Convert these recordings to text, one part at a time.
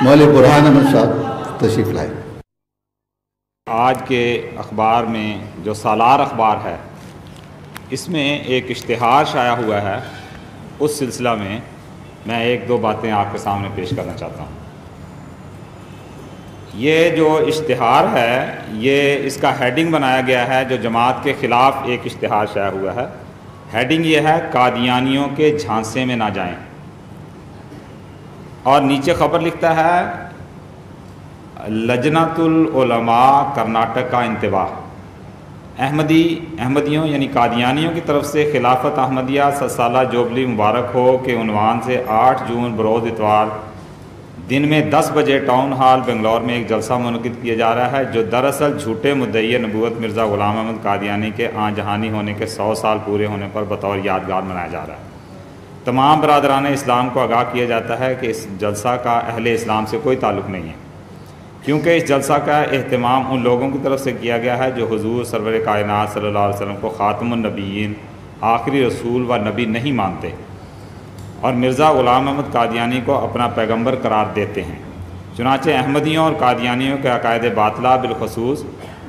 مولوی برہان احمد صاحب تشریف لائے۔ آج کے اخبار میں جو سالار اخبار ہے اس میں ایک اشتہار شائع ہوا ہے، اس سلسلہ میں میں ایک دو باتیں آپ کے سامنے پیش کرنا چاہتا ہوں۔ یہ جو اشتہار ہے یہ اس کا ہیڈنگ بنایا گیا ہے جو جماعت کے خلاف ایک اشتہار شائع ہوا ہے۔ ہیڈنگ یہ ہے قادیانیوں کے جھانسے میں نہ جائیں، اور نیچے خبر لکھتا ہے لجنۃ العلماء کرناٹک کا انتباہ، احمدیوں یعنی قادیانیوں کی طرف سے خلافت احمدیہ 100 سالہ جوبلی مبارک ہو کے عنوان سے 8 جون بروز اتوار دن میں 10 بجے ٹاؤن ہال بنگلور میں ایک جلسہ منعقد کیا جا رہا ہے جو دراصل جھوٹے مدعی نبوت مرزا غلام احمد قادیانی کے آن جہانی ہونے کے 100 سال پورے ہونے پر بطور یادگار منایا جا رہا ہے۔ تمام برادران اسلام کو آگاہ کیا جاتا ہے کہ اس جلسہ کا اہل اسلام سے کوئی تعلق نہیں ہے، کیونکہ اس جلسہ کا اہتمام ان لوگوں کی طرف سے کیا گیا ہے جو حضور سرور کائنات صلی اللہ علیہ وسلم کو خاتم النبیین، آخری رسول و نبی نہیں مانتے اور مرزا غلام احمد قادیانی کو اپنا پیغمبر قرار دیتے ہیں۔ چنانچہ احمدیوں اور قادیانیوں کے عقائد باطلہ بالخصوص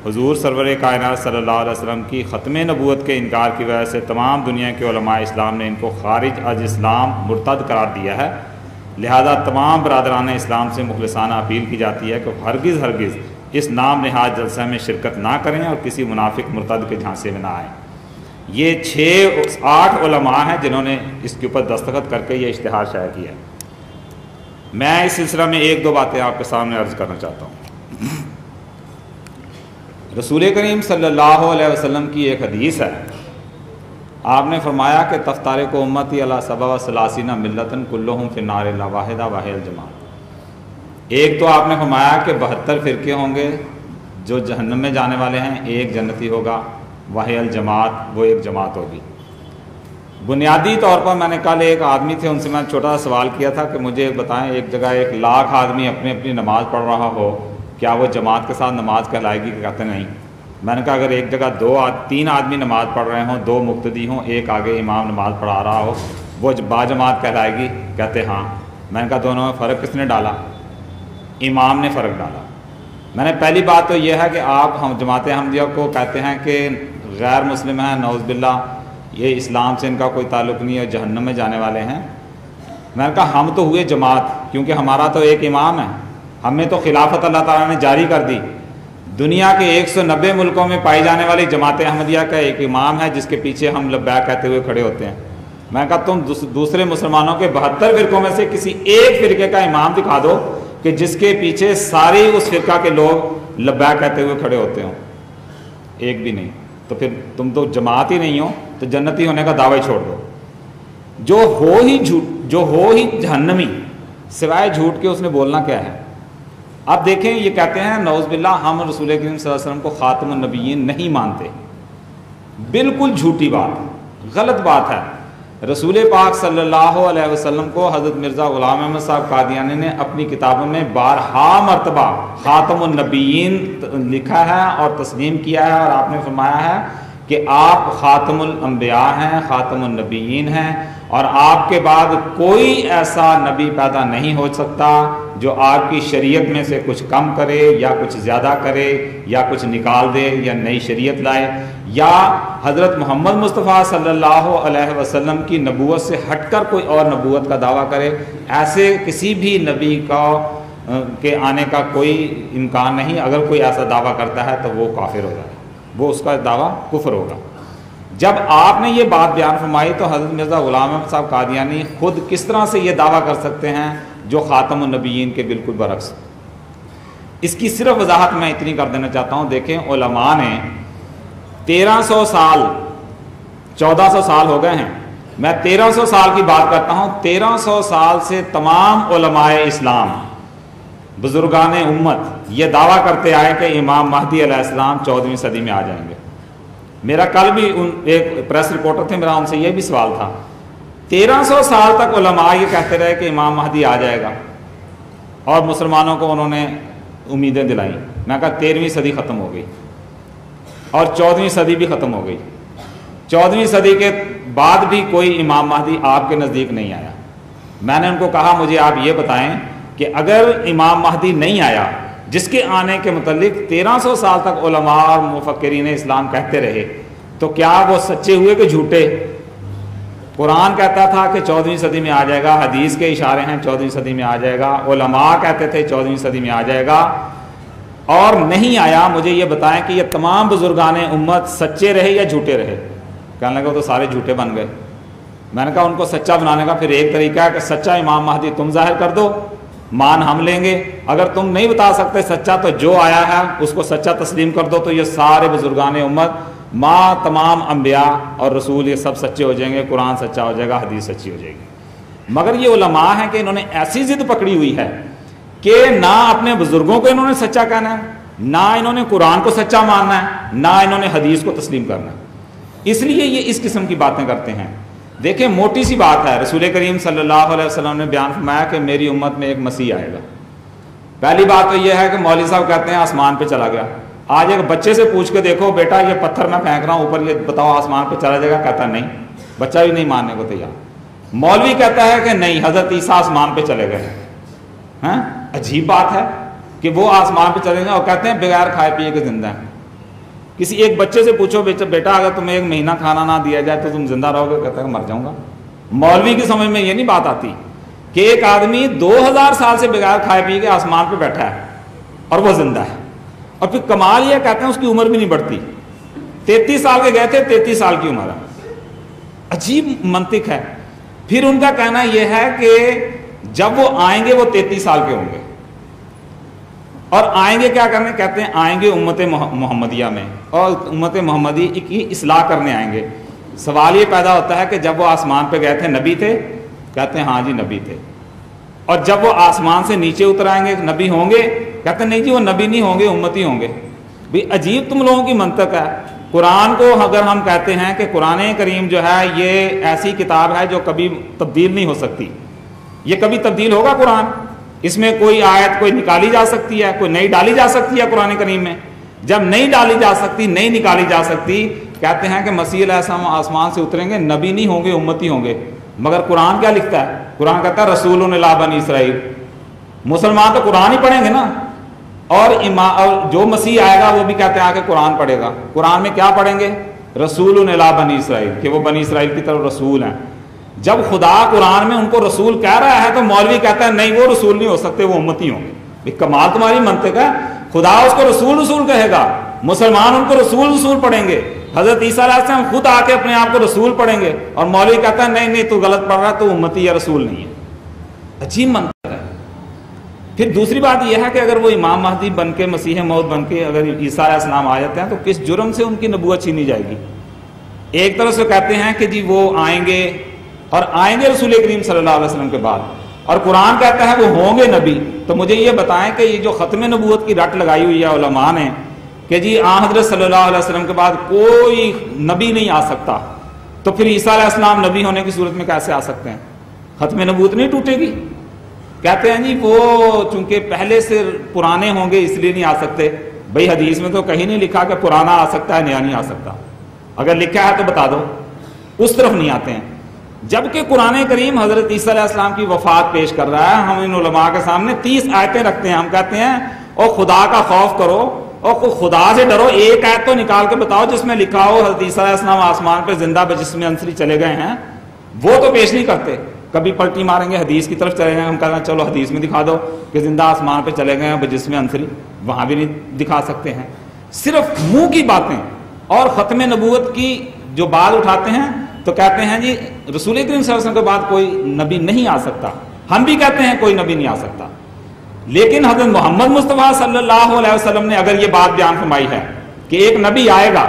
حضور سرور کائنات صلی اللہ علیہ وسلم کی ختم نبوت کے انکار کی وجہ سے تمام دنیا کے علماء اسلام نے ان کو خارج از اسلام مرتد قرار دیا ہے۔ لہذا تمام برادران اسلام سے مخلصانہ اپیل کی جاتی ہے کہ ہرگز اس نام نہاد جلسہ میں شرکت نہ کریں اور کسی منافق مرتد کے جھانسے میں نہ آئیں۔ یہ 8 علماء ہیں جنہوں نے اس کے اوپر دستخط کر کے یہ اشتہار شائع کیا ہے۔ میں اس سلسلہ میں ایک دو باتیں آپ کے سامنے عرض کرنا چاہتا ہوں۔ رسول کریم صلی اللہ علیہ وسلم کی ایک حدیث ہے، آپ نے فرمایا کہ تفتارق امتی علی 37 ملتن کلہم فی النار الا واحدہ وہی الجماعت۔ ایک تو آپ نے فرمایا کہ 72 فرقے ہوں گے جو جہنم میں جانے والے ہیں، ایک جنتی ہوگا، وہی الجماعت، وہ ایک جماعت ہوگی۔ بنیادی طور پر میں نے کل ایک آدمی تھے ان سے میں چھوٹا سا سوال کیا تھا کہ مجھے بتائیں ایک جگہ 1 لاکھ آدمی اپنی نماز پڑھ رہا ہو، کیا وہ جماعت کے ساتھ نماز کہلائے گی؟ کہ کہتے نہیں۔ میں نے کہا اگر ایک جگہ 3 آدمی نماز پڑھ رہے ہوں، 2 مقتدی ہوں، ایک آگے امام نماز پڑھا رہا ہو، وہ با جماعت کہلائے گی؟ کہتے ہاں۔ میں نے کہا دونوں میں فرق کس نے ڈالا؟ امام نے فرق ڈالا۔ میں نے پہلی بات تو یہ ہے کہ آپ ہم جماعت احمدیہ کو کہتے ہیں کہ غیر مسلم ہیں، نعوذ باللہ، یہ اسلام سے ان کا کوئی تعلق نہیں ہے، جہنم میں جانے والے ہیں۔ میں نے کہا ہم تو ہوئے جماعت، کیونکہ ہمارا تو ایک امام ہے، ہمیں تو خلافت اللہ تعالیٰ نے جاری کر دی۔ دنیا کے 190 ملکوں میں پائی جانے والی جماعت احمدیہ کا ایک امام ہے جس کے پیچھے ہم لبیک کہتے ہوئے کھڑے ہوتے ہیں۔ میں نے کہا تم دوسرے مسلمانوں کے 72 فرقوں میں سے کسی ایک فرقے کا امام دکھا دو کہ جس کے پیچھے ساری اس فرقہ کے لوگ لبیک کہتے ہوئے کھڑے ہوتے ہوں، ایک بھی نہیں۔ تو پھر تم تو جماعت ہی نہیں ہو، تو جنتی ہونے کا دعویٰ چھوڑ دو۔ جو ہو ہی جہنمی، سوائے جھوٹ کے اس نے بولنا کیا ہے؟ اب دیکھیں یہ کہتے ہیں نعوذ باللہ ہم رسول کریم صلی اللہ علیہ وسلم کو خاتم النبیین نہیں مانتے، بالکل جھوٹی بات، غلط بات ہے۔ رسول پاک صلی اللہ علیہ وسلم کو حضرت مرزا غلام احمد صاحب قادیانی نے اپنی کتابوں میں بارہا مرتبہ خاتم النبیین لکھا ہے اور تسلیم کیا ہے، اور آپ نے فرمایا ہے کہ آپ خاتم الانبیاء ہیں، خاتم النبیین ہیں، اور آپ کے بعد کوئی ایسا نبی پیدا نہیں ہو سکتا جو آپ کی شریعت میں سے کچھ کم کرے یا کچھ زیادہ کرے یا کچھ نکال دے یا نئی شریعت لائے یا حضرت محمد مصطفیٰ صلی اللہ علیہ وسلم کی نبوت سے ہٹ کر کوئی اور نبوت کا دعویٰ کرے۔ ایسے کسی بھی نبی کے آنے کا کوئی امکان نہیں۔ اگر کوئی ایسا دعویٰ کرتا ہے تو وہ کافر ہو جائے، وہ اس کا دعویٰ کفر ہوگا۔ جب آپ نے یہ بات بیان فرمائی تو حضرت مرزا غلام احمد صاحب قادیانی خود کس طرح سے یہ دعویٰ کر سکتے ہیں جو خاتم النبیین کے بالکل برعکس؟ اس کی صرف وضاحت میں اتنی کر دینا چاہتا ہوں۔ دیکھیں علماء نے 1300 سال 1400 سال ہو گئے ہیں، میں 1300 سال کی بات کرتا ہوں۔ 1300 سال سے تمام علماء اسلام، بزرگان امت یہ دعویٰ کرتے آئے کہ امام مہدی علیہ السلام 14ویں صدی میں آ جائیں گے۔ میرا کل بھی ایک پریس رپورٹر تھے، میرا ان سے یہ بھی سوال تھا، 1300 سال تک علماء یہ کہتے رہے کہ امام مہدی آ جائے گا، اور مسلمانوں کو انہوں نے امیدیں دلائیں۔ میں کہا 13ویں صدی ختم ہو گئی اور 14ویں صدی بھی ختم ہو گئی۔ 14ویں صدی کے بعد بھی کوئی امام مہدی آپ کے نزدیک نہیں آیا۔ میں نے ان کو کہا مجھے آپ یہ بتائیں کہ اگر امام مہدی نہیں آیا، جس کے آنے کے متعلق 1300 سال تک علماء اور مفکرین اسلام کہتے رہے، تو کیا وہ سچے ہوئے کہ جھوٹے؟ قرآن کہتا تھا کہ 14ویں صدی میں آ جائے گا، حدیث کے اشارے ہیں 14ویں صدی میں آ جائے گا، علماء کہتے تھے 14ویں صدی میں آ جائے گا، اور نہیں آیا۔ مجھے یہ بتائیں کہ یہ تمام بزرگان امت سچے رہے یا جھوٹے رہے؟ کہنے لگا وہ تو سارے جھوٹے بن گئے۔ میں نے کہا ان کو سچا بنانے کا پھر ایک طریقہ ہے کہ سچا امام مہدی تم ظاہر کر دو، مان ہم لیں گے۔ اگر تم نہیں بتا سکتے سچا، تو جو آیا ہے اس کو سچا تسلیم کر دو، تو یہ سارے بزرگان امت، ماں تمام انبیاء اور رسول، یہ سب سچے ہو جائیں گے، قرآن سچا ہو جائے گا، حدیث سچی ہو جائے گی۔ مگر یہ علماء ہیں کہ انہوں نے ایسی ضد پکڑی ہوئی ہے کہ نہ اپنے بزرگوں کو انہوں نے سچا کہنا ہے، نہ انہوں نے قرآن کو سچا ماننا ہے، نہ انہوں نے حدیث کو تسلیم کرنا ہے، اس لیے یہ اس قسم کی باتیں کرتے ہیں۔ دیکھیں موٹی سی بات ہے، رسول کریم صلی اللہ علیہ وسلم نے بیان فرمایا کہ میری امت میں ایک مسیح آئے گا۔ پہلی بات تو یہ ہے کہ مولوی صاحب کہتے ہیں آسمان پہ چلا گیا۔ آج ایک بچے سے پوچھ کے دیکھو بیٹا یہ پتھر میں پھینک رہا ہوں اوپر، یہ بتاؤ آسمان پہ چلا جائے گا؟ کہتا نہیں، بچہ بھی نہیں ماننے کو تیار۔ مولوی کہتا ہے کہ نہیں، حضرت عیسیٰ آسمان پہ چلے گئے ہیں۔ عجیب بات ہے کہ وہ آسمان پہ چلے گئے اور کہتے ہیں بغیر کھائے پیے کے زندہ ہیں۔ کسی ایک بچے سے پوچھو بیٹا اگر تمہیں 1 مہینہ کھانا نہ دیا جائے تو تم زندہ رہو گے؟ کہتا ہے مر جاؤں گا۔ مولوی کی سمجھ میں یہ نہیں بات آتی کہ ایک آدمی 2000 سال سے بغیر کھائے پیے کے آسمان پہ بیٹھا ہے اور وہ زندہ ہے، اور پھر کمال یہ کہتے ہیں اس کی عمر بھی نہیں بڑھتی۔ 33 سال کے گئے تھے، 33 سال کی عمر ہے۔ عجیب منطق ہے۔ پھر ان کا کہنا یہ ہے کہ جب وہ آئیں گے وہ 33 سال کے ہوں گے، اور آئیں گے کیا کرنے؟ کہتے ہیں آئیں گے امت محمدیہ میں، اور امت محمدی کی اصلاح کرنے آئیں گے۔ سوال یہ پیدا ہوتا ہے کہ جب وہ آسمان پہ گئے تھے نبی تھے؟ کہتے ہیں ہاں جی نبی تھے۔ اور جب وہ آسمان سے نیچے اتر آئیں گے نبی ہوں گے؟ کہتے ہیں نہیں جی وہ نبی نہیں ہوں گے، امتی ہوں گے۔ بھی عجیب تم لوگوں کی منطق ہے۔ قرآن کو اگر ہم کہتے ہیں کہ قرآن کریم جو ہے یہ ایسی کتاب ہے جو کبھی تبدیل نہیں ہو سکتی، یہ کبھی تبدیل ہوگا قرآن؟ اس میں کوئی آیت کوئی نکالی جا سکتی ہے، کوئی نئی ڈالی جا سکتی ہے قرآن کریم میں؟ جب نئی ڈالی جا سکتی، نئی نکالی جا سکتی، کہتے ہیں کہ مسیح علیہ السلام آسمان سے اتریں گے، نبی نہیں ہوں گے، امتی ہوں گے۔ مگر قرآن کیا لکھتا ہے؟ قرآن کہتا ہے رسول الی بنی اسرائیل۔ مسلمان تو قرآن ہی پڑھیں گے نا، اور جو مسیح آئے گا وہ بھی کہتے ہیں آ کے قرآن پڑھے گا۔ قرآن میں کیا پڑھیں گے؟ رسول الی بنی اسرائیل، کہ وہ بنی اسرائیل کی طرف رسول ہیں۔ جب خدا قرآن میں ان کو رسول کہہ رہا ہے تو مولوی کہتا ہے نہیں وہ رسول نہیں ہو سکتے، وہ امتی ہوں گے۔ کمال تمہاری منطق ہے، خدا اس کو رسول کہے گا، مسلمان ان کو رسول پڑھیں گے، حضرت عیسیٰ علیہ السلام خود آ کے اپنے آپ کو رسول پڑھیں گے، اور مولوی کہتا ہے نہیں تو غلط پڑھ رہا ہے، تو امتی یا رسول نہیں ہے۔ عجیب منطق ہے۔ پھر دوسری بات یہ ہے کہ اگر وہ امام مہدی بن کے، مسیح موعود بن کے اگر عیسیٰ علیہ السلام آ جاتے ہیں تو کس جرم سے ان کی نبوت چھینی جائے گی؟ ایک طرف سے کہتے ہیں کہ جی وہ آئیں گے، اور آئیں گے رسول کریم صلی اللہ علیہ وسلم کے بعد، اور قرآن کہتا ہے وہ ہوں گے نبی۔ تو مجھے یہ بتائیں کہ یہ جو ختم نبوت کی رٹ لگائی ہوئی ہے علماء نے کہ جی آن حضرت صلی اللہ علیہ وسلم کے بعد کوئی نبی نہیں آ سکتا، تو پھر عیسیٰ علیہ السلام نبی ہونے کی صورت میں کیسے آ سکتے ہیں؟ ختم نبوت نہیں ٹوٹے گی؟ کہتے ہیں جی وہ چونکہ پہلے سے پرانے ہوں گے اس لیے نہیں آ سکتے۔ بھئی حدیث میں تو کہیں نہیں لکھا کہ پرانا آ سکتا ہے، نیا نہیں آ سکتا۔ اگر لکھا ہے تو بتا دو، اس طرف نہیں آتے ہیں۔ جبکہ قرآن کریم حضرت عیسیٰ علیہ السلام کی وفات پیش کر رہا ہے، ہم ان علماء کے سامنے 30 آیتیں رکھتے ہیں، ہم کہتے ہیں اور خدا کا خوف کرو اور خدا سے ڈرو، ایک آیت تو نکال کے بتاؤ جس میں لکھا ہو حضرت عیسیٰ علیہ السلام آسمان پہ زندہ بجسم انصری چلے گئے ہیں۔ وہ تو پیش نہیں کرتے، کبھی پلٹی ماریں گے حدیث کی طرف چلے گئے، ہم کہتے ہیں چلو حدیث میں دکھا دو کہ زندہ آسمان پہ چلے گئے ہیں بجسم انصری، وہاں بھی نہیں دکھا سکتے ہیں۔ صرف منہ کی باتیں، اور ختم نبوت کی جو بات اٹھاتے ہیں تو کہتے ہیں جی رسول کریم صلی اللہ علیہ وسلم کے بعد کوئی نبی نہیں آ سکتا۔ ہم بھی کہتے ہیں کوئی نبی نہیں آ سکتا، لیکن حضرت محمد مصطفیٰ صلی اللہ علیہ وسلم نے اگر یہ بات بیان فرمائی ہے کہ ایک نبی آئے گا،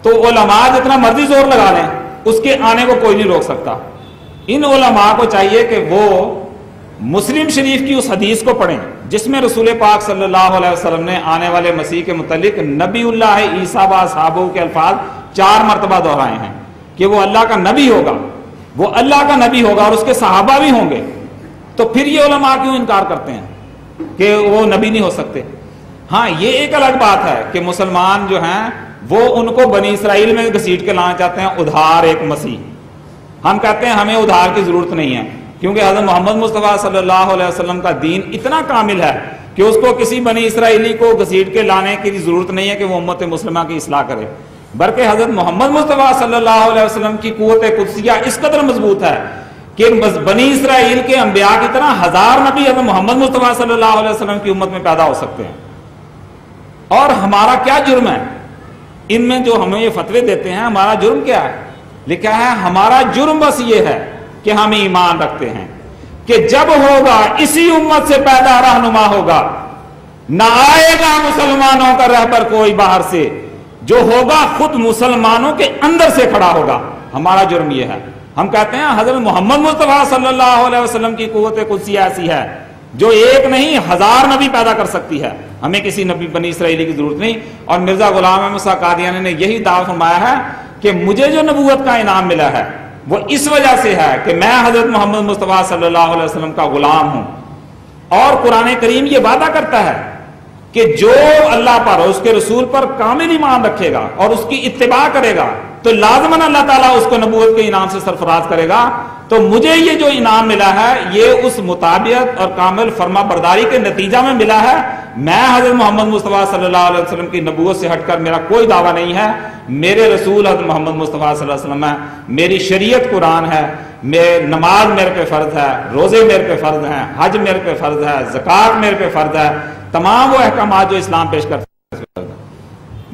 تو علماء جتنا مرضی زور لگا لیں اس کے آنے کو کوئی نہیں روک سکتا۔ ان علماء کو چاہیے کہ وہ مسلم شریف کی اس حدیث کو پڑھیں جس میں رسول پاک صلی اللہ علیہ وسلم نے آنے والے مسیح کے متعلق نبی اللہ عیسیٰ و اصحابہ کے الفاظ 4 مرتبہ دہرائے ہیں کہ وہ اللہ کا نبی ہوگا، وہ اللہ کا نبی ہوگا اور اس کے صحابہ بھی ہوں گے۔ تو پھر یہ علماء کیوں انکار کرتے ہیں کہ وہ نبی نہیں ہو سکتے؟ ہاں یہ ایک الگ بات ہے کہ مسلمان جو ہیں وہ ان کو بنی اسرائیل میں گھسیٹ کے لانا چاہتے ہیں ادھار ایک مسیح۔ ہم کہتے ہیں ہمیں ادھار کی ضرورت نہیں ہے، کیونکہ حضرت محمد مصطفیٰ صلی اللہ علیہ وسلم کا دین اتنا کامل ہے کہ اس کو کسی بنی اسرائیلی کو گھسیٹ کے لانے کی ضرورت نہیں ہے کہ وہ امت مسلمہ کی اصلاح کرے، بلکہ حضرت محمد مصطفیٰ صلی اللہ علیہ وسلم کی قوت قدسیہ اس قدر مضبوط ہے کہ بنی اسرائیل کے انبیاء کی طرح 1000 نبی حضرت محمد مصطفیٰ صلی اللہ علیہ وسلم کی امت میں پیدا ہو سکتے ہیں۔ اور ہمارا کیا جرم ہے ان میں جو ہمیں یہ فتوے دیتے ہیں؟ ہمارا جرم کیا ہے؟ لکھا ہے ہمارا جرم بس یہ ہے کہ ہم ایمان رکھتے ہیں کہ جب ہوگا اسی امت سے پیدا رہنما ہوگا، نہ آئے گا مسلمانوں کا رہبر کوئی باہر سے، جو ہوگا خود مسلمانوں کے اندر سے کھڑا ہوگا۔ ہمارا جرم یہ ہے، ہم کہتے ہیں حضرت محمد مصطفیٰ صلی اللہ علیہ وسلم کی قوت قدسیہ ایسی ہے جو ایک نہیں 1000 نبی پیدا کر سکتی ہے، ہمیں کسی نبی بنی اسرائیلی کی ضرورت نہیں۔ اور مرزا غلام احمد صاحب قادیانی نے یہی دعویٰ فرمایا ہے کہ مجھے جو نبوت کا انعام ملا ہے وہ اس وجہ سے ہے کہ میں حضرت محمد مصطفیٰ صلی اللہ علیہ وسلم کا غلام ہوں۔ اور قرآن کریم یہ وعدہ کرتا ہے کہ جو اللہ پر اور اس کے رسول پر کامل ایمان رکھے گا اور اس کی اتباع کرے گا تو لازماً اللہ تعالیٰ اس کو نبوت کے انعام سے سرفراز کرے گا۔ تو مجھے یہ جو انعام ملا ہے یہ اس مطابقت اور کامل فرما برداری کے نتیجہ میں ملا ہے۔ میں حضرت محمد مصطفیٰ صلی اللہ علیہ وسلم کی نبوت سے ہٹ کر میرا کوئی دعویٰ نہیں ہے، میرے رسول حضرت محمد مصطفیٰ صلی اللہ علیہ وسلم ہے، میری شریعت قرآن ہے، نماز میرے پہ فرض ہے، روزے میرے پہ فرض ہیں، حج میرے پہ فرض ہے، زکوٰۃ میرے پہ فرض ہے، تمام وہ احکامات جو اسلام پیش کرتا ہے۔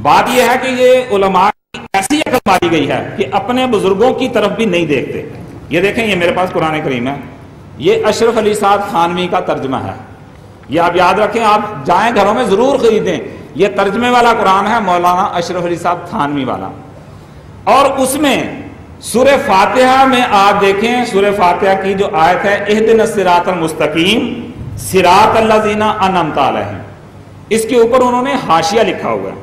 بات یہ ہے کہ یہ علماء کی ایسی عقل ماری گئی ہے کہ اپنے بزرگوں کی طرف بھی نہیں دیکھتے۔ یہ دیکھیں، یہ میرے پاس قرآن کریم ہے، یہ اشرف علی صاحب تھانوی کا ترجمہ ہے، یہ آپ یاد رکھیں، آپ جائیں گھروں میں ضرور خریدیں، یہ ترجمے والا قرآن ہے مولانا اشرف علی صاحب تھانوی والا۔ اور اس میں سورہ فاتحہ میں آپ دیکھیں، سورہ فاتحہ کی جو آیت ہے اہدنا الصراط المستقیم صراط الذین انعمت علیہم، اس کے اوپر انہوں نے حاشیہ لکھا ہوا ہے،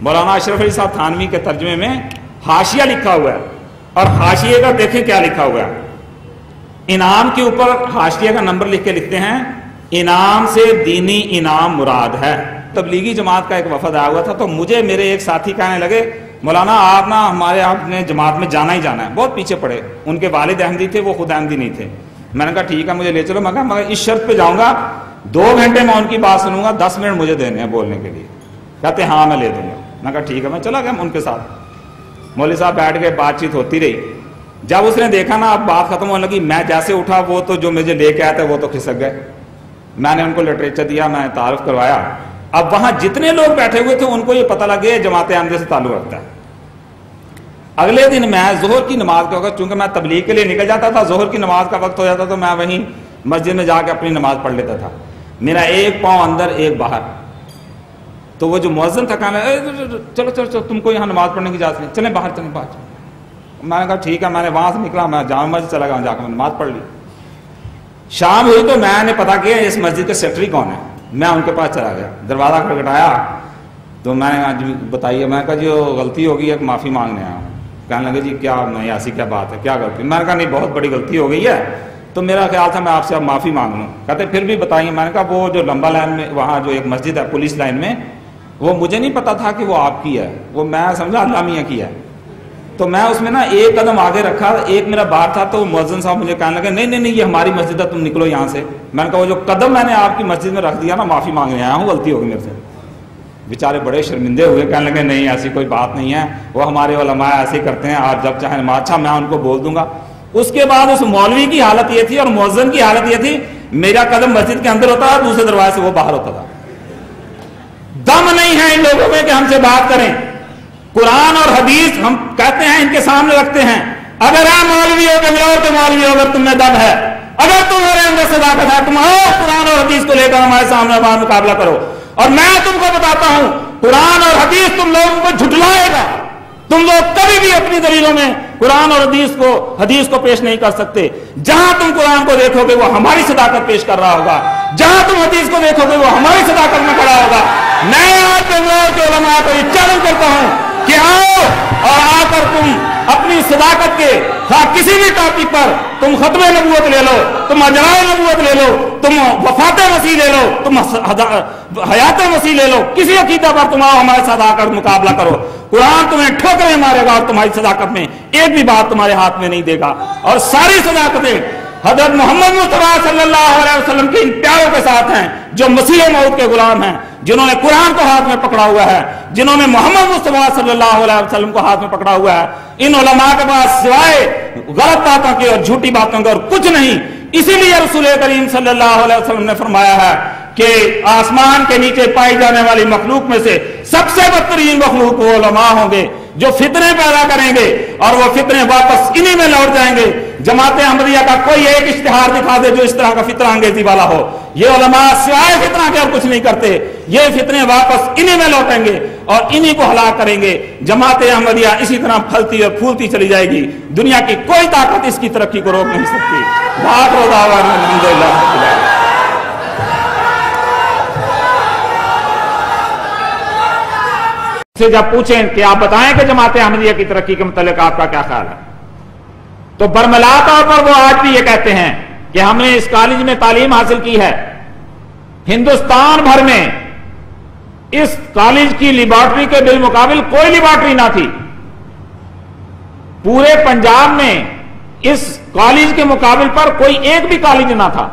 مولانا اشرف علی صاحب تھانوی کے ترجمے میں حاشیہ لکھا ہوا ہے۔ اور حاشیے کا دیکھیں کیا لکھا ہوا ہے، انعام کے اوپر حاشیے کا نمبر لکھ کے لکھتے ہیں انعام سے دینی انعام مراد ہے۔ تبلیغی جماعت کا ایک وفد آیا ہوا تھا، تو مجھے میرے ایک ساتھی کہنے لگے مولانا آپ نا ہمارے آپ نے جماعت میں جانا ہی جانا ہے، بہت پیچھے پڑے، ان کے والد احمدی تھے، وہ خود احمدی نہیں تھے۔ میں نے کہا ٹھیک ہے مجھے لے چلو، میں کہا مگر اس شرط پہ جاؤں گا 2 گھنٹے میں ان کی بات سنوں گا، 10 منٹ مجھے دینے ہیں بولنے کے لیے۔ کہتے ہاں میں لے دوں گا۔ میں کہا ٹھیک ہے، میں چلا گیا ان کے ساتھ، مولوی صاحب بیٹھ گئے، بات چیت ہوتی رہی۔ جب اس نے دیکھا نا اب بات ختم ہونے لگی، میں جیسے اٹھا وہ تو جو مجھے لے کے آیا تھا وہ تو کھسک گئے۔ میں نے ان کو لٹریچر دیا، میں تعارف کروایا۔ اب وہاں جتنے لوگ بیٹھے ہوئے تھے ان کو یہ پتہ لگ گیا جماعت احمدیہ سے تعلق رکھتا ہے۔ اگلے دن میں ظہر کی نماز کا وقت، چونکہ میں تبلیغ کے لیے نکل جاتا تھا، ظہر کی نماز کا وقت ہو جاتا تو میں وہیں مسجد میں جا کے اپنی نماز پڑھ لیتا تھا، میرا ایک پاؤں اندر ایک باہر۔ تو وہ جو مؤذن تھا کہنے لگا چلو چلو چلو تم کو یہاں نماز پڑھنے کی اجازت نہیں، چلیں باہر چلیں باہر۔ میں نے کہا ٹھیک ہے، میں نے وہاں سے نکلا، میں جامع مسجد چلا گیا، جا کے میں نماز پڑھ لی۔ شام ہوئی تو میں نے پتا کیا اس مسجد کے سیکرٹری کون ہے، میں ان کے پاس چلا گیا، دروازہ کھٹکھٹایا تو میں نے کہا جی بتائیے، میں نے کہا جی غلطی ہوگی ہے، معافی مانگنے آیا ہوں۔ کہنے لگے جی کیا میں ایسی کیا بات ہے، کیا غلطی؟ میں نے کہا نہیں بہت بڑی غلطی ہو گئی ہے، تو میرا خیال تھا میں آپ سے اب معافی مانگ لوں۔ کہتے پھر بھی بتائیے۔ میں نے کہا وہ جو لمبا لائن میں وہاں جو ایک مسجد ہے پولیس لائن میں، وہ مجھے نہیں پتا تھا کہ وہ آپ کی ہے، وہ میں سمجھا اللہ میاں کی ہے۔ تو میں اس میں نا ایک قدم آگے رکھا، ایک میرا بار تھا، تو مؤذن صاحب مجھے کہنے لگے نہیں نہیں نہیں یہ ہماری مسجد ہے، تم نکلو یہاں سے۔ میں نے کہا وہ جو قدم میں نے آپ کی مسجد میں رکھ دیا نا، معافی مانگنے آیا ہوں، غلطی ہوگی میرے سے۔ بیچارے بڑے شرمندے ہوئے، کہنے لگے نہیں ایسی کوئی بات نہیں ہے، وہ ہمارے علماء ایسے کرتے ہیں، آپ جب چاہیں نماز۔ اچھا میں ان کو بول دوں گا۔ اس کے بعد اس مولوی کی حالت یہ تھی اور مؤذن کی حالت یہ تھی، میرا قدم مسجد کے اندر ہوتا تھا، دوسرے دروازے سے وہ باہر ہوتا تھا۔ دم نہیں ہے ان لوگوں میں کہ ہم سے بات کریں۔ قرآن اور حدیث ہم کہتے ہیں ان کے سامنے رکھتے ہیں، اگر آپ مولوی ہو کہ مولوی ہو، اگر تم میں دم ہے، اگر تمہارے اندر صداقت ہے، تم آؤ قرآن اور حدیث کو لے کر ہمارے سامنے ہمارا مقابلہ کرو۔ اور میں تم کو بتاتا ہوں قرآن اور حدیث تم لوگوں کو جھٹلائے گا، تم لوگ کبھی بھی اپنی دلیلوں میں قرآن اور حدیث کو پیش نہیں کر سکتے۔ جہاں تم قرآن کو دیکھو گے وہ ہماری صداقت پیش کر رہا ہوگا، جہاں تم حدیث کو دیکھو گے وہ ہماری صداقت میں کھڑا ہوگا۔ میں آج بنگلور کے علماء کو یہ چیلنج کرتا ہوں کہ آؤ اور آ کر تم اپنی صداقت کے کسی بھی ٹاپک پر تم ختم نبوت لے لو، تم اجرائے نبوت لے لو، تم وفات مسیح لے لو، تم حیات مسیح لے لو، کسی عقیدہ پر تم آؤ ہمارے ساتھ آ کر مقابلہ کرو۔ قرآن تمہیں ٹھوکریں مارے گا اور تمہاری صداقت میں ایک بھی بات تمہارے ہاتھ میں نہیں دے گا، اور ساری صداقتیں حضرت محمد مصطفیٰ صلی اللہ علیہ وسلم کے ان پیاروں کے ساتھ ہیں جو مسیح موعود کے غلام ہیں، جنہوں نے قرآن کو ہاتھ میں پکڑا ہوا ہے، جنہوں نے محمد مصطفیٰ صلی اللہ علیہ وسلم کو ہاتھ میں پکڑا ہوا ہے۔ ان علماء کے پاس سوائے غلط باتوں کے اور جھوٹی باتوں کے اور کچھ نہیں۔ اسی لیے رسول کریم صلی اللہ علیہ وسلم نے فرمایا ہے کہ آسمان کے نیچے پائی جانے والی مخلوق میں سے سب سے بدترین مخلوق وہ علماء ہوں گے جو فتنے پیدا کریں گے، اور وہ فتنے واپس انہی میں لوٹ جائیں گے۔ جماعت احمدیہ کا کوئی ایک اشتہار دکھا دے جو اس طرح کا فتنہ انگیزی والا ہو، یہ علماء سوائے فتنہ کے اور کچھ نہیں کرتے۔ یہ فتنے واپس انہی میں لوٹیں گے اور انہی کو ہلاک کریں گے۔ جماعت احمدیہ اسی طرح پھلتی اور پھولتی چلی جائے گی، دنیا کی کوئی طاقت اس کی ترقی کو روک نہیں سکتی۔ وآخر دعوانا الحمدللہ رب العالمین۔ سے جب پوچھیں کہ آپ بتائیں کہ جماعت احمدیہ کی ترقی کے متعلق آپ کا کیا خیال ہے، تو برملا طور پر وہ آج بھی یہ کہتے ہیں کہ ہم نے اس کالج میں تعلیم حاصل کی ہے۔ ہندوستان بھر میں اس کالج کی لیبارٹری کے بالمقابل کوئی لیبارٹری نہ تھی، پورے پنجاب میں اس کالج کے مقابل پر کوئی ایک بھی کالج نہ تھا۔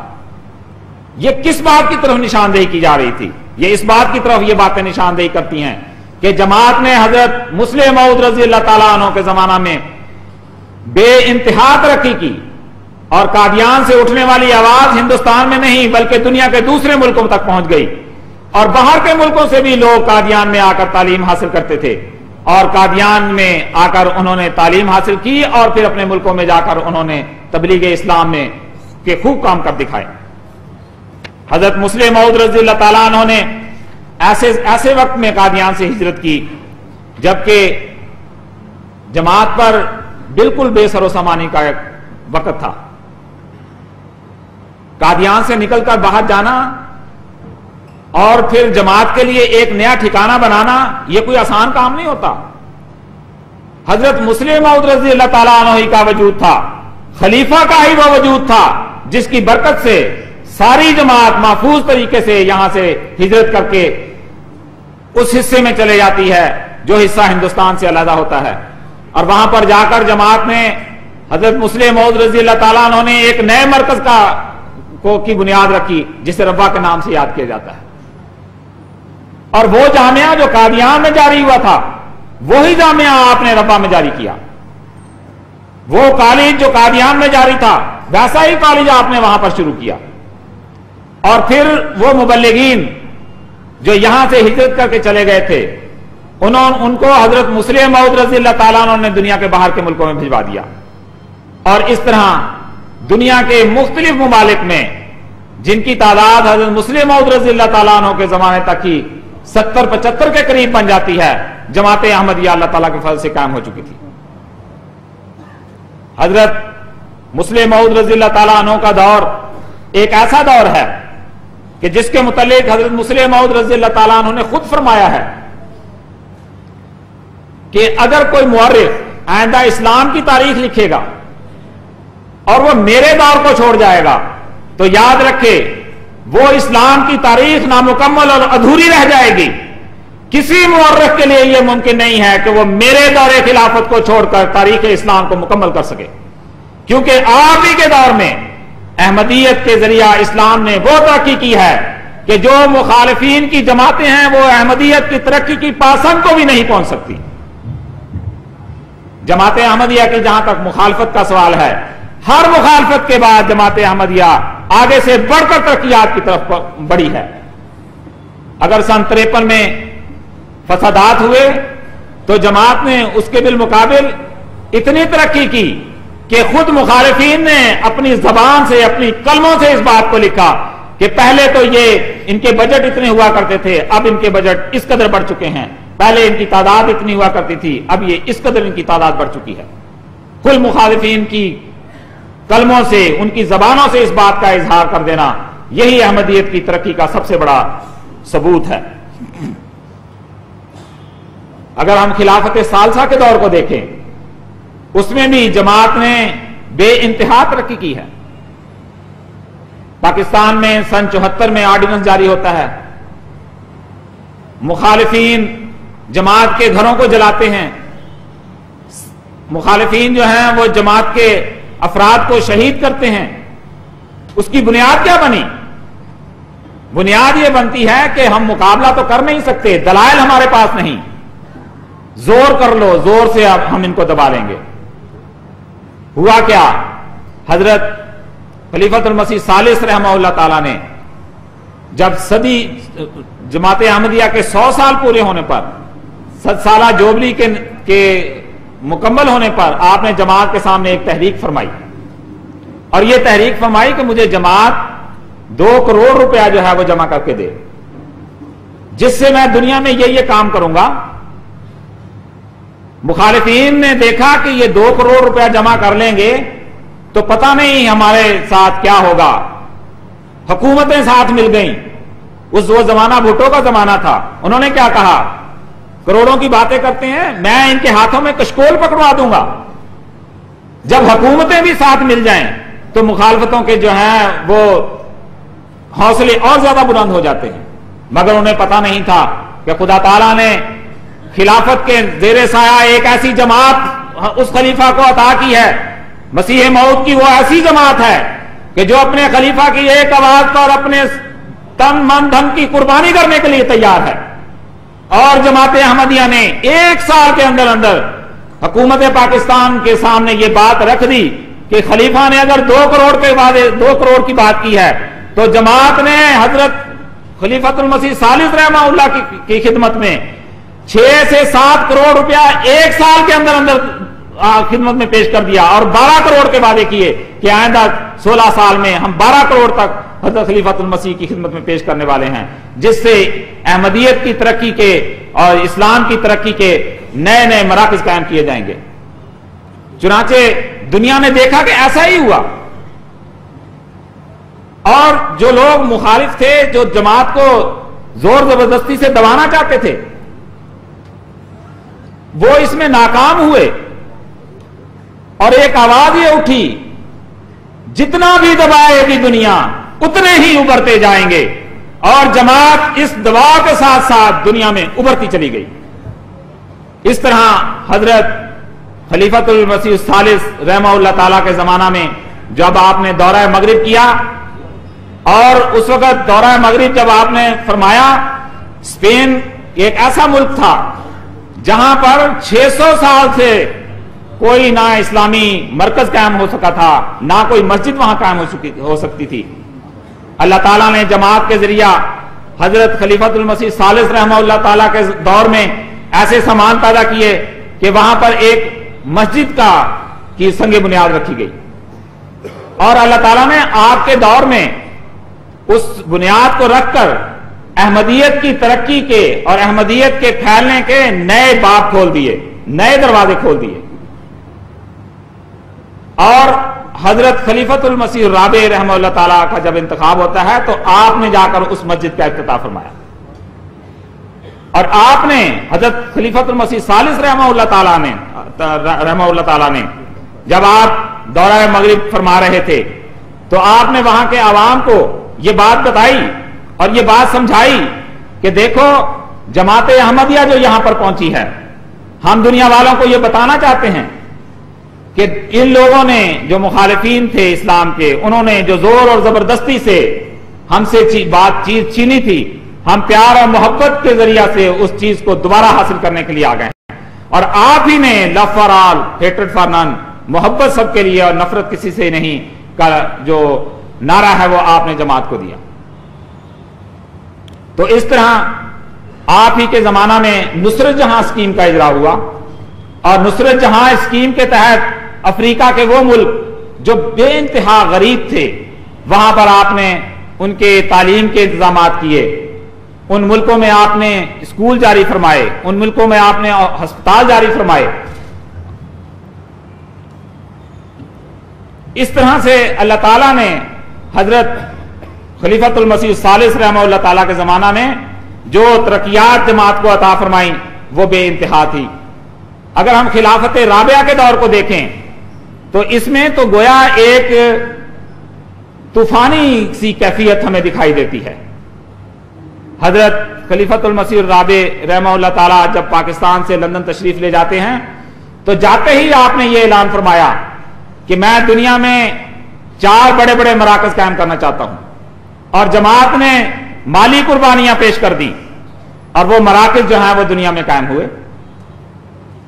یہ کس بات کی طرف نشاندہی کی جا رہی تھی؟ یہ اس بات کی طرف یہ باتیں نشاندہی کرتی ہیں کہ جماعت نے حضرت مسلم موعود رضی اللہ تعالیٰ عنہ کے زمانہ میں بے انتہا ترقی کی، اور قادیان سے اٹھنے والی آواز ہندوستان میں نہیں بلکہ دنیا کے دوسرے ملکوں تک پہنچ گئی، اور باہر کے ملکوں سے بھی لوگ قادیان میں آ کر تعلیم حاصل کرتے تھے، اور قادیان میں آ کر انہوں نے تعلیم حاصل کی اور پھر اپنے ملکوں میں جا کر انہوں نے تبلیغ اسلام میں کے خوب کام کر دکھائے۔ حضرت مسلم موعود رضی اللہ تعالیٰ عنہ نے ایسے وقت میں قادیان سے ہجرت کی جبکہ جماعت پر بالکل بے سر و سامانی کا ایک وقت تھا۔ قادیان سے نکل کر باہر جانا اور پھر جماعت کے لیے ایک نیا ٹھکانہ بنانا یہ کوئی آسان کام نہیں ہوتا۔ حضرت مسلم موعود رضی اللہ تعالیٰ عنہ ہی کا وجود تھا، خلیفہ کا ہی وہ وجود تھا جس کی برکت سے ساری جماعت محفوظ طریقے سے یہاں سے ہجرت کر کے اس حصے میں چلے جاتی ہے جو حصہ ہندوستان سے علیحدہ ہوتا ہے، اور وہاں پر جا کر جماعت نے حضرت مسلم موعود رضی اللہ تعالیٰ عنہ نے ایک نئے مرکز کی بنیاد رکھی جسے ربا کے نام سے یاد کیا جاتا ہے، اور وہ جامعہ جو قادیان میں جاری ہوا تھا وہی جامعہ آپ نے ربا میں جاری کیا۔ وہ کالج جو قادیان میں جاری تھا ویسا ہی کالج آپ نے وہاں پر شروع کیا، اور پھر وہ مبلغین جو یہاں سے ہجرت کر کے چلے گئے تھے ان کو حضرت مسلم موعود رضی اللہ تعالیٰ عنہ نے دنیا کے باہر کے ملکوں میں بھجوا دیا، اور اس طرح دنیا کے مختلف ممالک میں جن کی تعداد حضرت مسلم موعود رضی اللہ تعالیٰ عنہ کے زمانے تک ہی 70-75 کے قریب بن جاتی ہے، جماعت احمدیہ اللہ تعالیٰ کے فضل سے قائم ہو چکی تھی۔ حضرت مسلم موعود رضی اللہ تعالیٰ عنہ کا دور ایک ایسا دور ہے کہ جس کے متعلق حضرت مسلم موعود رضی اللہ تعالیٰ عنہ نے خود فرمایا ہے کہ اگر کوئی مورخ آئندہ اسلام کی تاریخ لکھے گا اور وہ میرے دور کو چھوڑ جائے گا تو یاد رکھے وہ اسلام کی تاریخ نامکمل اور ادھوری رہ جائے گی۔ کسی مورخ کے لیے یہ ممکن نہیں ہے کہ وہ میرے دور خلافت کو چھوڑ کر تاریخ اسلام کو مکمل کر سکے، کیونکہ آپ ہی کے دور میں احمدیت کے ذریعہ اسلام نے وہ ترقی کی ہے کہ جو مخالفین کی جماعتیں ہیں وہ احمدیت کی ترقی کی پاسنگ کو بھی نہیں پہنچ سکتی۔ جماعت احمدیہ کی جہاں تک مخالفت کا سوال ہے، ہر مخالفت کے بعد جماعت احمدیہ آگے سے بڑھ کر ترقیات کی طرف بڑھی ہے۔ اگر سن 53 میں فسادات ہوئے تو جماعت نے اس کے بالمقابل اتنی ترقی کی کہ خود مخالفین نے اپنی زبان سے اپنی قلموں سے اس بات کو لکھا کہ پہلے تو یہ ان کے بجٹ اتنے ہوا کرتے تھے، اب ان کے بجٹ اس قدر بڑھ چکے ہیں، پہلے ان کی تعداد اتنی ہوا کرتی تھی، اب یہ اس قدر ان کی تعداد بڑھ چکی ہے۔ کل مخالفین کی قلموں سے ان کی زبانوں سے اس بات کا اظہار کر دینا یہی احمدیت کی ترقی کا سب سے بڑا ثبوت ہے۔ اگر ہم خلافت ثالثہ کے دور کو دیکھیں اس میں بھی جماعت نے بے انتہا ترقی کی ہے۔ پاکستان میں سن 74 میں آرڈیننس جاری ہوتا ہے، مخالفین جماعت کے گھروں کو جلاتے ہیں، مخالفین جو ہیں وہ جماعت کے افراد کو شہید کرتے ہیں، اس کی بنیاد کیا بنی؟ بنیاد یہ بنتی ہے کہ ہم مقابلہ تو کر نہیں سکتے، دلائل ہمارے پاس نہیں، زور کر لو، زور سے اب ہم ان کو دبا لیں گے۔ ہوا کیا؟ حضرت خلیفۃ المسیح ثالث رحمہ اللہ تعالیٰ نے جب صدی جماعت احمدیہ کے 100 سال پورے ہونے پر، 100 سالہ جوبلی کے مکمل ہونے پر آپ نے جماعت کے سامنے ایک تحریک فرمائی، اور یہ تحریک فرمائی کہ مجھے جماعت 2 کروڑ روپیہ جو ہے وہ جمع کر کے دے، جس سے میں دنیا میں یہ کام کروں گا۔ مخالفین نے دیکھا کہ یہ 2 کروڑ روپیہ جمع کر لیں گے تو پتہ نہیں ہمارے ساتھ کیا ہوگا، حکومتیں ساتھ مل گئیں۔ وہ زمانہ بھٹو کا زمانہ تھا، انہوں نے کیا کہا؟ کروڑوں کی باتیں کرتے ہیں، میں ان کے ہاتھوں میں کشکول پکڑوا دوں گا۔ جب حکومتیں بھی ساتھ مل جائیں تو مخالفتوں کے جو ہیں وہ حوصلے اور زیادہ بلند ہو جاتے ہیں، مگر انہیں پتہ نہیں تھا کہ خدا تعالیٰ نے خلافت کے زیر سایہ ایک ایسی جماعت اس خلیفہ کو عطا کی ہے، مسیح موعود کی وہ ایسی جماعت ہے کہ جو اپنے خلیفہ کی ایک آواز پر اپنے تن من دھن کی قربانی کرنے کے لیے تیار ہے۔ اور جماعت احمدیہ نے 1 سال کے اندر اندر حکومت پاکستان کے سامنے یہ بات رکھ دی کہ خلیفہ نے اگر 2 کروڑ کی بات کی ہے تو جماعت نے حضرت خلیفۃ المسیح ثالث رحمہ اللہ کی خدمت میں 6 سے 7 کروڑ روپیہ 1 سال کے اندر اندر خدمت میں پیش کر دیا، اور 12 کروڑ کے وعدے کیے کہ آئندہ 16 سال میں ہم 12 کروڑ تک حضرت خلیفۃ المسیح کی خدمت میں پیش کرنے والے ہیں، جس سے احمدیت کی ترقی کے اور اسلام کی ترقی کے نئے نئے مراکز قائم کیے جائیں گے۔ چنانچہ دنیا نے دیکھا کہ ایسا ہی ہوا، اور جو لوگ مخالف تھے، جو جماعت کو زور زبردستی سے دبانا چاہتے تھے، وہ اس میں ناکام ہوئے، اور ایک آواز یہ اٹھی، جتنا بھی دبائے گی دنیا اتنے ہی ابھرتے جائیں گے، اور جماعت اس دباؤ کے ساتھ ساتھ دنیا میں ابھرتی چلی گئی۔ اس طرح حضرت خلیفۃ المسیح الثالث رحمہ اللہ تعالیٰ کے زمانہ میں جب آپ نے دورہ مغرب کیا، اور اس وقت دورہ مغرب جب آپ نے فرمایا، اسپین ایک ایسا ملک تھا جہاں پر 600 سال سے کوئی نہ اسلامی مرکز قائم ہو سکا تھا، نہ کوئی مسجد وہاں قائم ہو سکتی تھی۔ اللہ تعالیٰ نے جماعت کے ذریعہ حضرت خلیفۃ المسیح ثالث رحمہ اللہ تعالیٰ کے دور میں ایسے سامان پیدا کیے کہ وہاں پر ایک مسجد کی سنگ بنیاد رکھی گئی، اور اللہ تعالیٰ نے آپ کے دور میں اس بنیاد کو رکھ کر احمدیت کی ترقی کے اور احمدیت کے پھیلنے کے نئے باب کھول دیے، نئے دروازے کھول دیے۔ اور حضرت خلیفۃ المسیح الرابع رحمہ اللہ تعالیٰ کا جب انتخاب ہوتا ہے تو آپ نے جا کر اس مسجد کا افتتاح فرمایا، اور آپ نے حضرت خلیفۃ المسیح ثالث رحمہ اللہ تعالیٰ نے جب آپ دورہ مغرب فرما رہے تھے تو آپ نے وہاں کے عوام کو یہ بات بتائی اور یہ بات سمجھائی کہ دیکھو جماعت احمدیہ جو یہاں پر پہنچی ہے، ہم دنیا والوں کو یہ بتانا چاہتے ہیں کہ ان لوگوں نے جو مخالفین تھے اسلام کے، انہوں نے جو زور اور زبردستی سے ہم سے بات چیز چھینی تھی، ہم پیار اور محبت کے ذریعہ سے اس چیز کو دوبارہ حاصل کرنے کے لیے آ گئے ہیں، اور آپ ہی نے love for all hatred for none, محبت سب کے لیے اور نفرت کسی سے نہیں کا جو نعرہ ہے وہ آپ نے جماعت کو دیا۔ تو اس طرح آپ ہی کے زمانہ میں نصرت جہاں اسکیم کا اجرا ہوا، اور نصرت جہاں اسکیم کے تحت افریقہ کے وہ ملک جو بے انتہا غریب تھے، وہاں پر آپ نے ان کے تعلیم کے انتظامات کیے، ان ملکوں میں آپ نے اسکول جاری فرمائے، ان ملکوں میں آپ نے ہسپتال جاری فرمائے۔ اس طرح سے اللہ تعالیٰ نے حضرت خلیفۃ المسیح الثالث رحمہ اللہ تعالیٰ کے زمانہ میں جو ترقیات جماعت کو عطا فرمائیں وہ بے انتہا تھی۔ اگر ہم خلافت رابعہ کے دور کو دیکھیں تو اس میں تو گویا ایک طوفانی سی کیفیت ہمیں دکھائی دیتی ہے۔ حضرت خلیفۃ المسیح الرابع رحمہ اللہ تعالیٰ جب پاکستان سے لندن تشریف لے جاتے ہیں تو جاتے ہی آپ نے یہ اعلان فرمایا کہ میں دنیا میں 4 بڑے بڑے مراکز قائم کرنا چاہتا ہوں، اور جماعت نے مالی قربانیاں پیش کر دی اور وہ مراکز جو ہیں وہ دنیا میں قائم ہوئے۔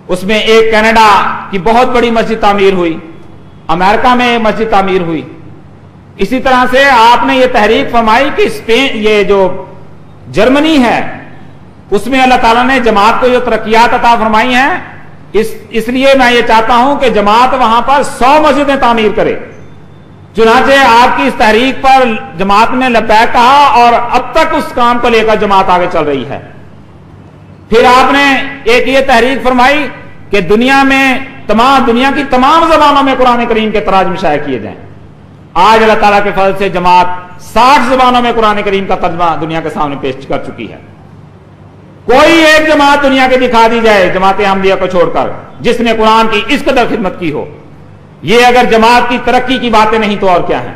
اس میں ایک کینیڈا کی بہت بڑی مسجد تعمیر ہوئی، امریکہ میں ایک مسجد تعمیر ہوئی۔ اسی طرح سے آپ نے یہ تحریک فرمائی کہ اسپین، یہ جو جرمنی ہے، اس میں اللہ تعالیٰ نے جماعت کو جو ترقیات عطا فرمائی ہیں، اس لیے میں یہ چاہتا ہوں کہ جماعت وہاں پر 100 مسجدیں تعمیر کرے۔ چنانچہ آپ کی اس تحریک پر جماعت نے لبیک کہا اور اب تک اس کام کو لے کر جماعت آگے چل رہی ہے۔ پھر آپ نے ایک یہ تحریک فرمائی کہ دنیا کی تمام زبانوں میں قرآن کریم کے تراجم شائع کیے جائیں۔ آج اللہ تعالیٰ کے فضل سے جماعت 60 زبانوں میں قرآن کریم کا ترجمہ دنیا کے سامنے پیش کر چکی ہے۔ کوئی ایک جماعت دنیا کے دکھا دی جائے جماعت احمدیہ کو چھوڑ کر جس نے قرآن کی اس قدر خدمت کی ہو۔ یہ اگر جماعت کی ترقی کی باتیں نہیں تو اور کیا ہیں۔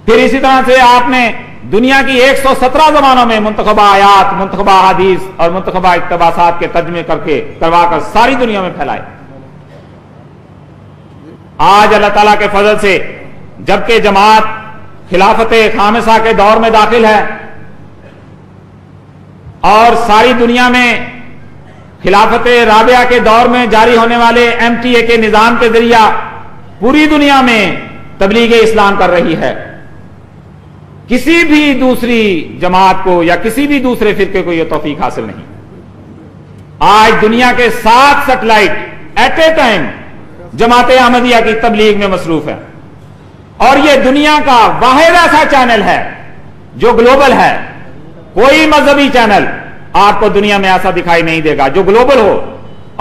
پھر اسی طرح سے آپ نے دنیا کی 117 زبانوں میں منتخبہ آیات، منتخبہ احادیث اور منتخبہ اقتباسات کے ترجمے کروا کر ساری دنیا میں پھیلائے۔ آج اللہ تعالیٰ کے فضل سے جبکہ جماعت خلافت خامسہ کے دور میں داخل ہے اور ساری دنیا میں خلافت رابعہ کے دور میں جاری ہونے والے MTA کے نظام کے ذریعہ پوری دنیا میں تبلیغ اسلام کر رہی ہے، کسی بھی دوسری جماعت کو یا کسی بھی دوسرے فرقے کو یہ توفیق حاصل نہیں۔ آج دنیا کے 7 سیٹلائٹ ایٹ اے ٹائم جماعت احمدیہ کی تبلیغ میں مصروف ہے، اور یہ دنیا کا واحد ایسا چینل ہے جو گلوبل ہے۔ کوئی مذہبی چینل آپ کو دنیا میں ایسا دکھائی نہیں دے گا جو گلوبل ہو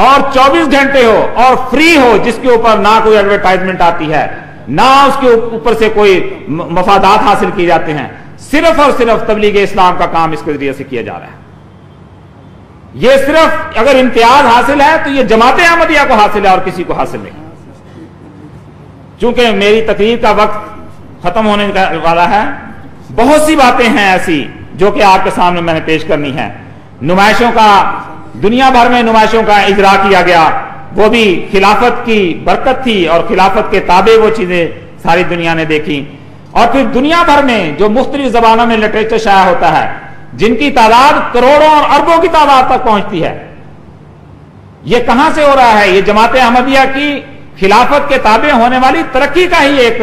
اور 24 گھنٹے ہو اور فری ہو، جس کے اوپر نہ کوئی ایڈورٹائزمنٹ آتی ہے، نہ اس کے اوپر سے کوئی مفادات حاصل کیے جاتے ہیں، صرف اور صرف تبلیغ اسلام کا کام اس کے ذریعے سے کیا جا رہا ہے۔ یہ صرف اگر امتیاز حاصل ہے تو یہ جماعت احمدیہ کو حاصل ہے اور کسی کو حاصل نہیں۔ چونکہ میری تقریر کا وقت ختم ہونے والا ہے، بہت سی باتیں ہیں ایسی جو کہ آپ کے سامنے میں نے پیش کرنی ہے۔ نمائشوں کا، دنیا بھر میں نمائشوں کا اجرا کیا گیا، وہ بھی خلافت کی برکت تھی اور خلافت کے تابع وہ چیزیں ساری دنیا نے دیکھی۔ اور پھر دنیا بھر میں جو مختلف زبانوں میں لٹریچر شائع ہوتا ہے، جن کی تعداد کروڑوں اور اربوں کی تعداد تک پہنچتی ہے، یہ کہاں سے ہو رہا ہے؟ یہ جماعت احمدیہ کی خلافت کے تابع ہونے والی ترقی کا ہی ایک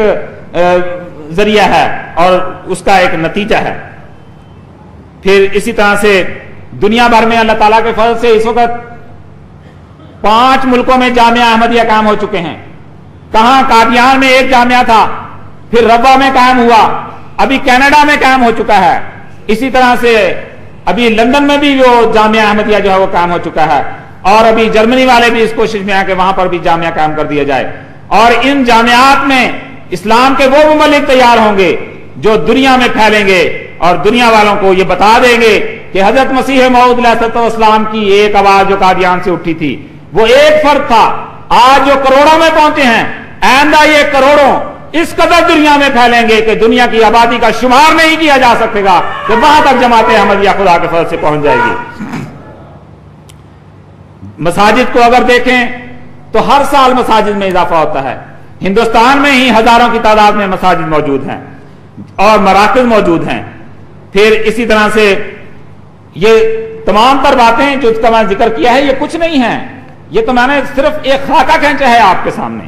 ذریعہ ہے اور اس کا ایک نتیجہ ہے۔ پھر اسی طرح سے دنیا بھر میں اللہ تعالیٰ کے فضل سے اس وقت 5 ملکوں میں جامعہ احمدیہ قائم ہو چکے ہیں۔ کہاں؟ قادیان میں ایک جامعہ تھا، پھر ربوہ میں قائم ہوا، ابھی کینیڈا میں قائم ہو چکا ہے، اسی طرح سے ابھی لندن میں بھی وہ جامعہ احمدیہ جو ہے وہ قائم ہو چکا ہے، اور ابھی جرمنی والے بھی اس کوشش میں ہیں کہ وہاں پر بھی جامعہ قائم کر دیا جائے۔ اور ان جامعات میں اسلام کے وہ ممالک تیار ہوں گے جو دنیا میں پھیلیں گے اور دنیا والوں کو یہ بتا دیں گے کہ حضرت مسیح موعود علیہ السلام کی ایک آواز جو قادیان سے اٹھی تھی وہ ایک فرد تھا، آج جو کروڑوں میں پہنچے ہیں، آئندہ یہ کروڑوں اس قدر دنیا میں پھیلیں گے کہ دنیا کی آبادی کا شمار نہیں کیا جا سکے گا، کہ وہاں تک جماعت احمدیہ خدا کے فضل سے پہنچ جائے گی۔ مساجد کو اگر دیکھیں تو ہر سال مساجد میں اضافہ ہوتا ہے۔ ہندوستان میں ہی ہزاروں کی تعداد میں مساجد موجود ہیں اور مراکز موجود ہیں۔ پھر اسی طرح سے یہ تمام پر باتیں جو اس کا میں ذکر کیا ہے یہ کچھ نہیں ہے، یہ تو میں نے صرف ایک خاکہ کھینچا ہے آپ کے سامنے۔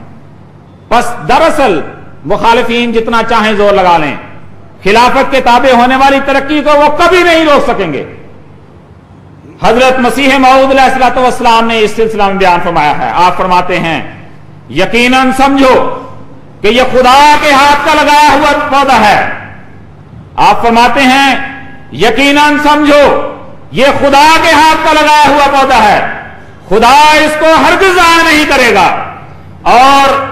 بس دراصل مخالفین جتنا چاہیں زور لگا لیں، خلافت کے تابع ہونے والی ترقی کو وہ کبھی نہیں روک سکیں گے۔ حضرت مسیح موعود علیہ السلام نے اس سلسلہ میں بیان فرمایا ہے، آپ فرماتے ہیں یقیناً سمجھو کہ یہ خدا کے ہاتھ کا لگایا ہوا پودا ہے۔ آپ فرماتے ہیں یقیناً سمجھو یہ خدا کے ہاتھ کا لگایا ہوا پودا ہے، خدا اس کو ہرگز ضائع نہیں کرے گا اور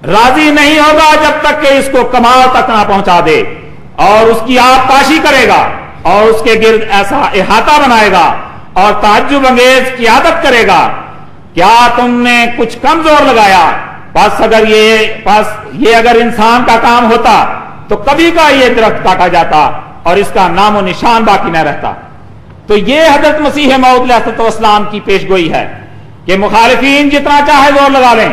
راضی نہیں ہوگا جب تک کہ اس کو کمال تک نہ پہنچا دے، اور اس کی آپ پاشی کرے گا اور اس کے گرد ایسا احاطہ بنائے گا اور تعجب انگیز قیادت کرے گا۔ کیا تم نے کچھ کم زور لگایا؟ بس اگر انسان کا کام ہوتا تو کبھی کا یہ درخت کاٹا جاتا اور اس کا نام و نشان باقی نہ رہتا۔ تو یہ حضرت مسیح موعود علیہ السلام کی پیش گوئی ہے کہ مخالفین جتنا چاہے زور لگا لیں،